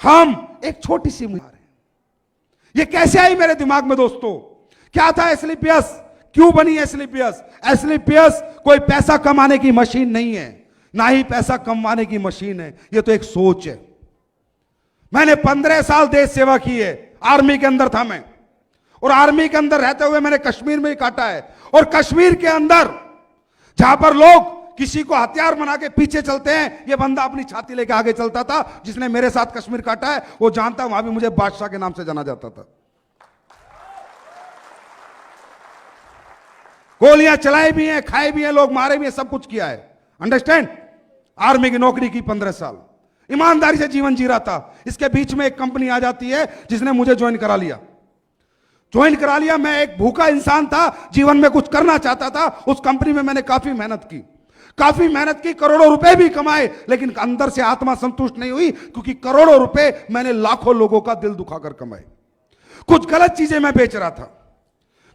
हम एक छोटी सी मुहार है। ये कैसे आई मेरे दिमाग में दोस्तों? क्या था एस्क्लेपियस? क्यों बनी एस्क्लेपियस? एस्क्लेपियस कोई पैसा कमाने की मशीन नहीं है, ना ही पैसा कमाने की मशीन है, ये तो एक सोच है। मैंने 15 साल देश सेवा की है, आर्मी के अंदर था मैं, और आर्मी के अंदर रहते हुए मैंने कश्मीर में ही काटा है। और कश्मीर के अंदर जहां पर लोग किसी को हथियार बना के पीछे चलते हैं, ये बंदा अपनी छाती लेके आगे चलता था। जिसने मेरे साथ कश्मीर काटा है वो जानता, वहां भी मुझे बादशाह के नाम से जाना जाता था। गोलियां चलाई भी हैं, खाए भी हैं, लोग मारे भी हैं, सब कुछ किया है। अंडरस्टैंड? आर्मी की नौकरी की 15 साल, ईमानदारी से जीवन जी रहा था। इसके बीच में एक कंपनी आ जाती है जिसने मुझे ज्वाइन करा लिया। मैं एक भूखा इंसान था, जीवन में कुछ करना चाहता था। उस कंपनी में मैंने काफी मेहनत की, करोड़ों रुपए भी कमाए, लेकिन अंदर से आत्मा संतुष्ट नहीं हुई, क्योंकि करोड़ों रुपए मैंने लाखों लोगों का दिल दुखाकर कमाए। कुछ गलत चीजें मैं बेच रहा था,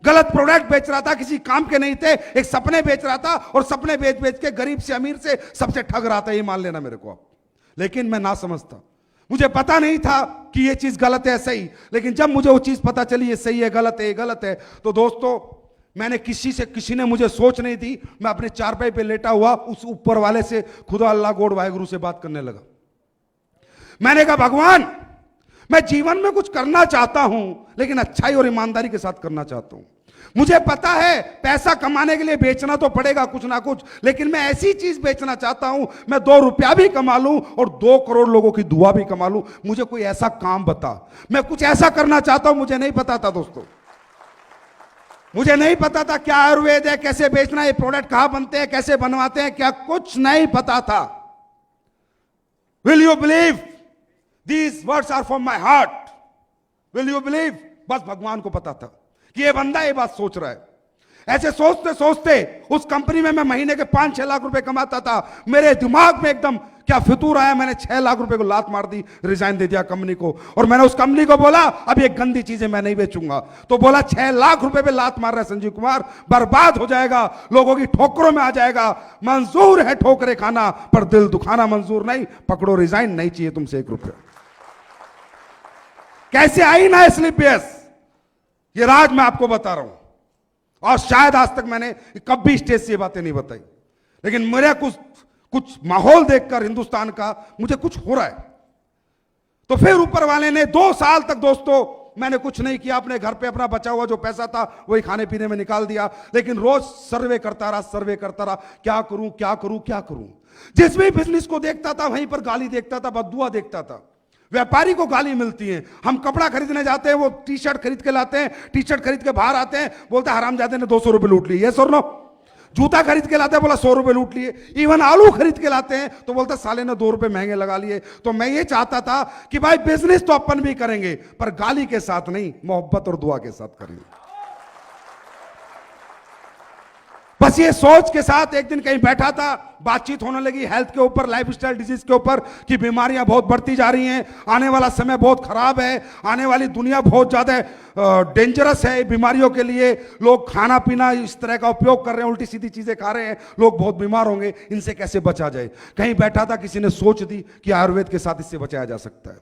गलत प्रोडक्ट बेच रहा था, किसी काम के नहीं थे, एक सपने बेच रहा था, और सपने बेच बेच के गरीब से अमीर से सबसे ठग रहा था, ये मान लेना मेरे को आप। लेकिन मैं ना समझता, मुझे पता नहीं था कि ये चीज गलत है सही। लेकिन जब मुझे वो चीज पता चली ये सही है गलत है, ये गलत है, तो दोस्तों मैंने किसी ने मुझे सोच नहीं दी। मैं अपने चारपाई पे लेटा हुआ उस ऊपर वाले से, खुदा अल्लाह गॉड वाहेगुरु से बात करने लगा। मैंने कहा भगवान, मैं जीवन में कुछ करना चाहता हूं, लेकिन अच्छाई और ईमानदारी के साथ करना चाहता हूं। मुझे पता है पैसा कमाने के लिए बेचना तो पड़ेगा कुछ ना कुछ, लेकिन मैं ऐसी चीज बेचना चाहता हूं, मैं 2 रुपया भी कमा लूं और 2 करोड़ लोगों की दुआ भी कमा लूं। मुझे कोई ऐसा काम बता, मैं कुछ ऐसा करना चाहता हूं। मुझे नहीं पता था दोस्तों, मुझे नहीं पता था क्या आयुर्वेद है, कैसे बेचना, ये प्रोडक्ट कहां बनते हैं, कैसे बनवाते हैं, क्या कुछ नहीं पता था। Will you believe these words are from my heart? Will you believe? बस भगवान को पता था कि ये बंदा ये बात सोच रहा है। ऐसे सोचते सोचते उस कंपनी में मैं महीने के 5-6 लाख रुपए कमाता था। मेरे दिमाग में एकदम क्या फितूर आया, मैंने 6 लाख रुपए को लात मार दी, रिजाइन दे दिया कंपनी को। और मैंने उस कंपनी को बोला अब ये गंदी चीजें मैं नहीं बेचूंगा। तो बोला 6 लाख रुपए पे लात मार रहा है संजीव कुमार, बर्बाद हो जाएगा, लोगों की ठोकरों में आ जाएगा। मंजूर है ठोकरे खाना, पर दिल दुखाना मंजूर नहीं। पकड़ो रिजाइन, नहीं चाहिए तुमसे 1 रुपया। कैसे आई ना एस्क्लेपियस, ये राज मैं आपको बता रहा हूं। और शायद आज तक मैंने कभी स्टेज से ये बातें नहीं बताई, लेकिन मेरा कुछ माहौल देखकर हिंदुस्तान का मुझे कुछ हो रहा है। तो फिर ऊपर वाले ने 2 साल तक दोस्तों मैंने कुछ नहीं किया, अपने घर पे अपना बचा हुआ जो पैसा था वही खाने पीने में निकाल दिया। लेकिन रोज सर्वे करता रहा, क्या करूं। जिस भी बिजनेस को देखता था वहीं पर गाली देखता था, बद्दुआ देखता था। व्यापारी को गाली मिलती है, हम कपड़ा खरीदने जाते हैं, वो टी-शर्ट खरीद के लाते हैं, टी-शर्ट खरीद के बाहर आते हैं, बोलते हैं हरामजादे ने 200 रुपए लूट लिए। ये सर नो, जूता खरीद के लाते हैं, बोला 100 रुपए लूट लिए। इवन आलू खरीद के लाते हैं तो बोलते साले ने 2 रुपए महंगे लगा लिए। तो मैं ये चाहता था कि भाई बिजनेस तो अपन भी करेंगे, पर गाली के साथ नहीं, मोहब्बत और दुआ के साथ करेंगे। बस ये सोच के साथ एक दिन कहीं बैठा था, बातचीत होने लगी हेल्थ के ऊपर, लाइफस्टाइल डिजीज के ऊपर, कि बीमारियां बहुत बढ़ती जा रही हैं, आने वाला समय बहुत खराब है, आने वाली दुनिया बहुत ज्यादा डेंजरस है बीमारियों के लिए। लोग खाना पीना इस तरह का उपयोग कर रहे हैं, उल्टी सीधी चीजें खा रहे हैं, लोग बहुत बीमार होंगे, इनसे कैसे बचा जाए। कहीं बैठा था, किसी ने सोच दी कि आयुर्वेद के साथ इससे बचाया जा सकता है।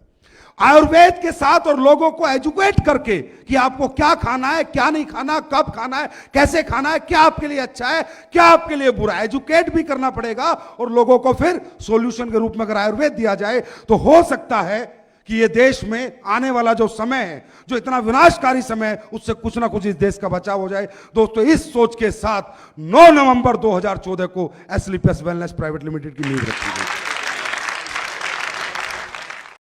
आयुर्वेद के साथ और लोगों को एजुकेट करके कि आपको क्या खाना है, क्या नहीं खाना, कब खाना है, कैसे खाना है, क्या आपके लिए अच्छा है, क्या आपके लिए बुरा है, एजुकेट भी करना पड़ेगा। और लोगों को फिर सॉल्यूशन के रूप में अगर आयुर्वेद दिया जाए तो हो सकता है कि ये देश में आने वाला जो समय है, जो इतना विनाशकारी समय है, उससे कुछ ना कुछ इस देश का बचाव हो जाए। दोस्तों इस सोच के साथ 9 नवंबर 2014 को एस्क्लेपियस वेलनेस प्राइवेट लिमिटेड की नींव रखी गई।